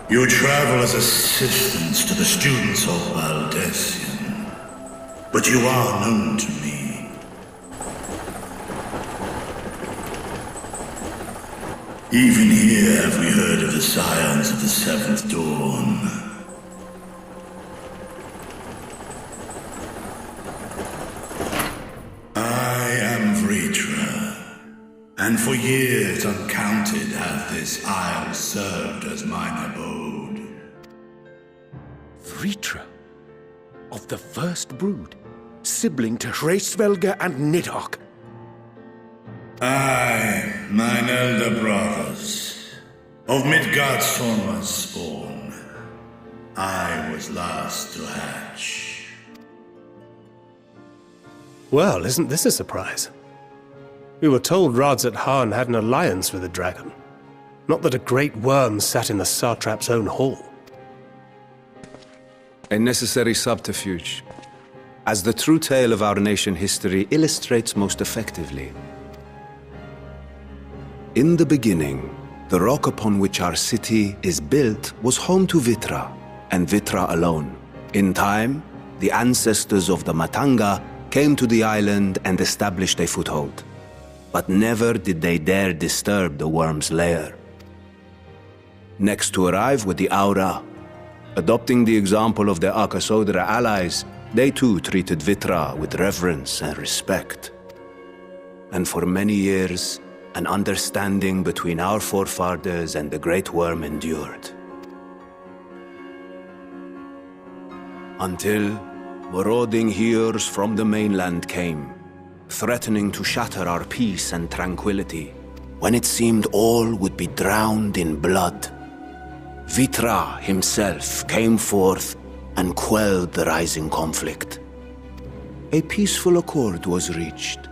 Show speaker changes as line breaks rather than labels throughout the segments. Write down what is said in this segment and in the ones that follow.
You travel as assistants to the students of Valdesian, but you are known to me. Even here have we heard of the scions of the Seventh Dawn. I am Vritra, and for years uncounted hath this isle served as mine abode.
Vritra, of the First Brood, sibling to Hraesvelga and Nidhogg.
Aye, mine elder brothers, of Midgard's Sorma's spawn, I was last to hatch.
Well, isn't this a surprise? We were told Radzat Han had an alliance with the dragon. Not that a great worm sat in the satrap's own hall.
A necessary subterfuge, as the true tale of our nation history illustrates most effectively. In the beginning, the rock upon which our city is built was home to Vitra, and Vitra alone. In time, the ancestors of the Matanga came to the island and established a foothold. But never did they dare disturb the worm's lair. Next to arrive were the Aura. Adopting the example of their Akasodra allies, they too treated Vitra with reverence and respect. And for many years, an understanding between our forefathers and the Great Worm endured. Until marauding heroes from the mainland came, threatening to shatter our peace and tranquility, when it seemed all would be drowned in blood. Vitra himself came forth and quelled the rising conflict. A peaceful accord was reached,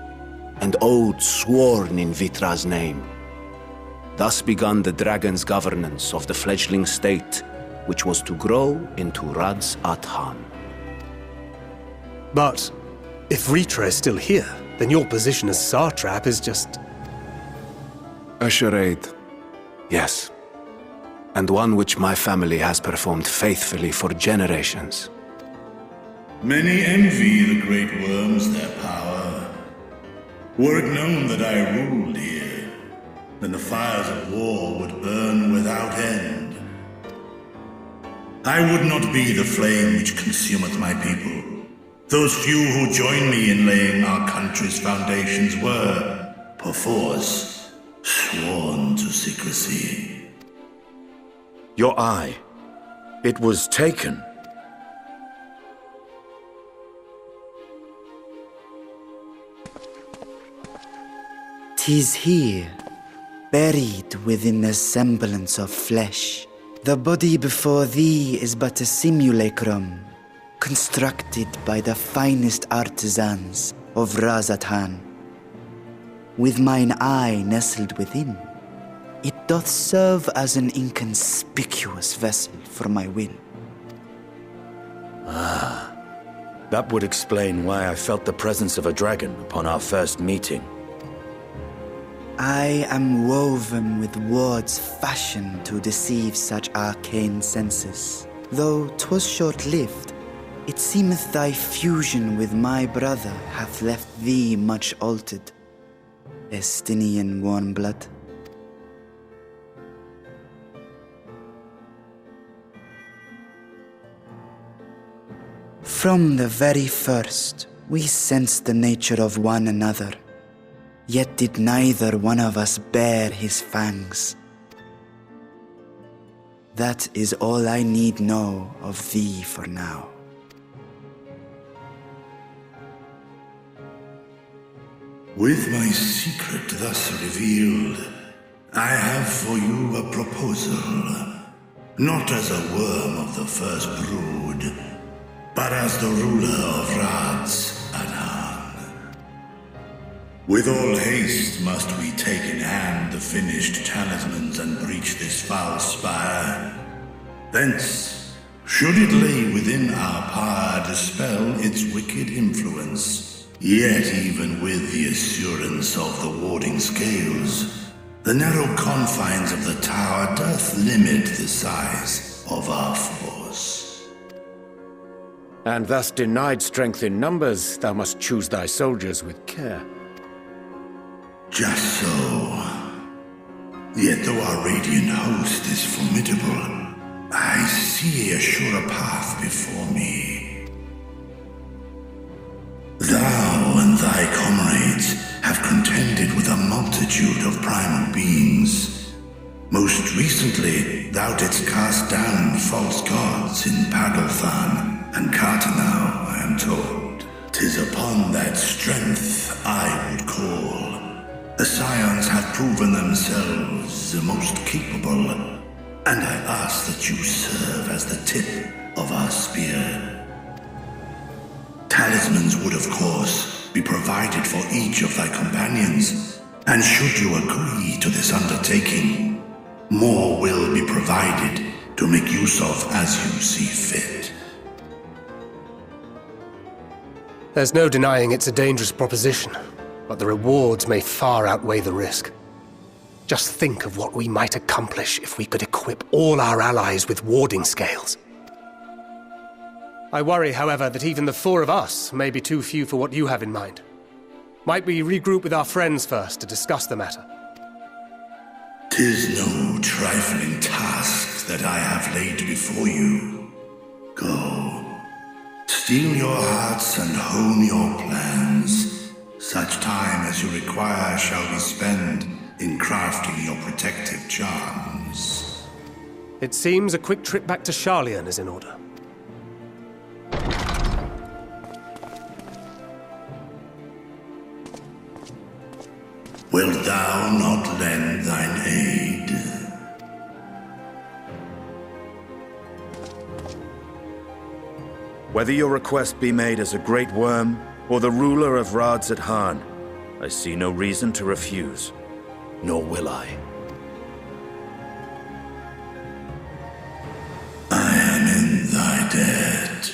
and oaths sworn in Vitra's name. Thus began the dragon's governance of the fledgling state, which was to grow into Radzat Han.
But if Vritra is still here, then your position as satrap is just...
A charade, yes. And one which my family has performed faithfully for generations.
Many envy the Great Worms their power. Were it known that I ruled here, then the fires of war would burn without end. I would not be the flame which consumeth my people. Those few who joined me in laying our country's foundations were, perforce, sworn to secrecy.
Your eye. It was taken.
'Tis here, buried within the semblance of flesh. The body before thee is but a simulacrum, constructed by the finest artisans of Radzat Han. With mine eye nestled within, it doth serve as an inconspicuous vessel for my will.
That would explain why I felt the presence of a dragon upon our first meeting.
I am woven with words fashioned to deceive such arcane senses. Though 'twas short-lived, it seemeth thy fusion with my brother hath left thee much altered. Estinian warm blood. From the very first, we sensed the nature of one another. Yet did neither one of us bare his fangs. That is all I need know of thee for now.
With my secret thus revealed, I have for you a proposal. Not as a worm of the First Brood, but as the ruler of Radzat Han. With all haste must we take in hand the finished talismans and breach this foul spire. Thence, should it lay within our power, dispel its wicked influence. Yet even with the assurance of the warding scales, The narrow confines of the tower doth limit the size of our force.
And thus denied strength in numbers, thou must choose thy soldiers with care.
Just so. Yet though our radiant host is formidable, I see a surer path before me. Thou and thy comrades have contended with a multitude of primal beings. Most recently, thou didst cast down false gods in Pagalthan and Cartanau, I am told. 'Tis upon that strength I would call. The Scions have proven themselves the most capable, and I ask that you serve as the tip of our spear. Talismans would, of course, be provided for each of thy companions, and should you agree to this undertaking, more will be provided to make use of as you see fit.
There's no denying it's a dangerous proposition, but the rewards may far outweigh the risk. Just think of what we might accomplish if we could equip all our allies with warding scales. I worry, however, that even the four of us may be too few for what you have in mind. Might we regroup with our friends first to discuss the matter?
'Tis no trifling task that I have laid before you. Go. Steel your hearts and hone your plans. Such time as you require shall be spent in crafting your protective charms.
It seems a quick trip back to Charlian is in order.
Wilt thou not lend thine aid?
Whether your request be made as a great worm or the ruler of Rads at Han, I see no reason to refuse, nor will I.
I am in thy debt.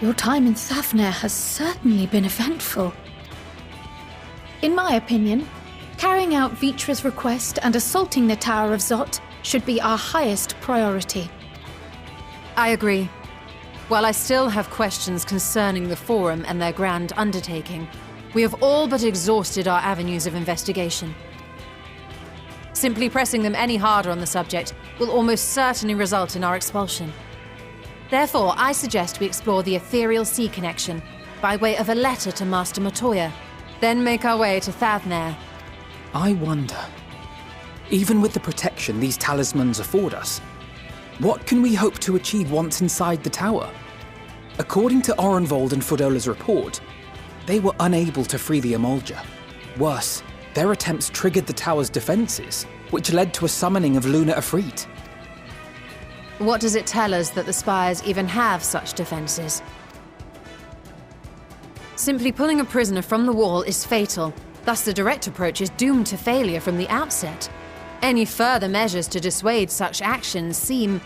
Your time in Thavner has certainly been eventful. In my opinion, carrying out Vitra's request and assaulting the Tower of Zot should be our highest priority.
I agree. While I still have questions concerning the Forum and their grand undertaking, we have all but exhausted our avenues of investigation. Simply pressing them any harder on the subject will almost certainly result in our expulsion. Therefore, I suggest we explore the ethereal sea connection by way of a letter to Master Matoya, then make our way to Thavner.
I wonder, even with the protection these talismans afford us, what can we hope to achieve once inside the tower? According to Orenvold and Fodola's report, they were unable to free the Emolja. Worse, their attempts triggered the tower's defenses, which led to a summoning of Luna Ifrit.
What does it tell us that the Spires even have such defenses? Simply pulling a prisoner from the wall is fatal, thus the direct approach is doomed to failure from the outset. Any further measures to dissuade such actions seem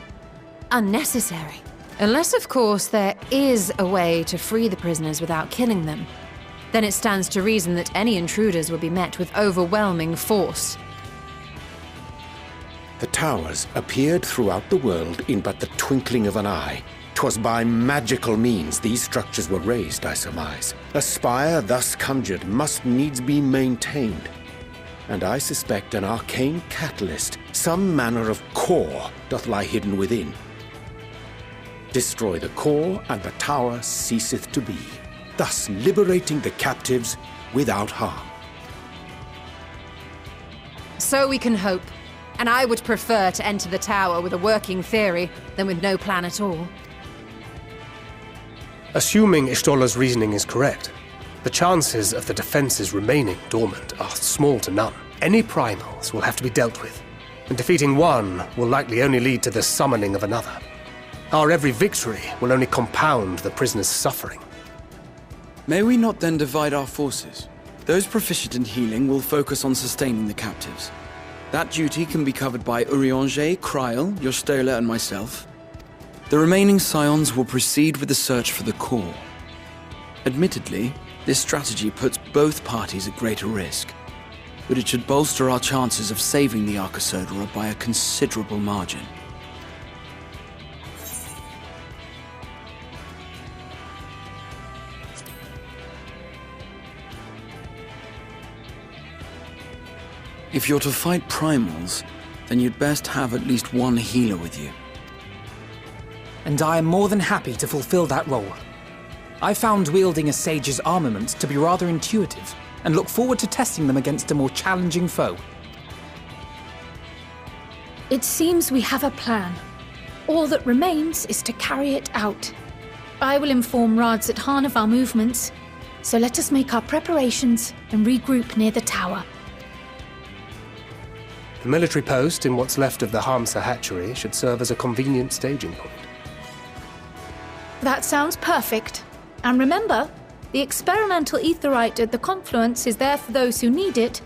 unnecessary. Unless, of course, there is a way to free the prisoners without killing them. Then it stands to reason that any intruders will be met with overwhelming force.
The towers appeared throughout the world in but the twinkling of an eye. 'Twas by magical means these structures were raised, I surmise. A spire thus conjured must needs be maintained. And I suspect an arcane catalyst, some manner of core, doth lie hidden within. Destroy the core, and the tower ceaseth to be, thus liberating the captives without harm.
So we can hope, and I would prefer to enter the tower with a working theory than with no plan at all.
Assuming Ishtola's reasoning is correct, the chances of the defenses remaining dormant are small to none. Any primals will have to be dealt with, and defeating one will likely only lead to the summoning of another. Our every victory will only compound the prisoner's suffering.
May we not then divide our forces? Those proficient in healing will focus on sustaining the captives. That duty can be covered by Urianger, Kryl, Yostola, and myself. The remaining scions will proceed with the search for the core. Admittedly, this strategy puts both parties at greater risk, but it should bolster our chances of saving the Arcosodra by a considerable margin. If you're to fight primals, then you'd best have at least one healer with you.
And I am more than happy to fulfill that role. I found wielding a sage's armaments to be rather intuitive, and look forward to testing them against a more challenging foe.
It seems we have a plan. All that remains is to carry it out. I will inform Radzat-Han of our movements, so let us make our preparations and regroup near the tower.
The military post in what's left of the Hamsa hatchery should serve as a convenient staging point.
That sounds perfect. And remember, the experimental aetherite at the confluence is there for those who need it,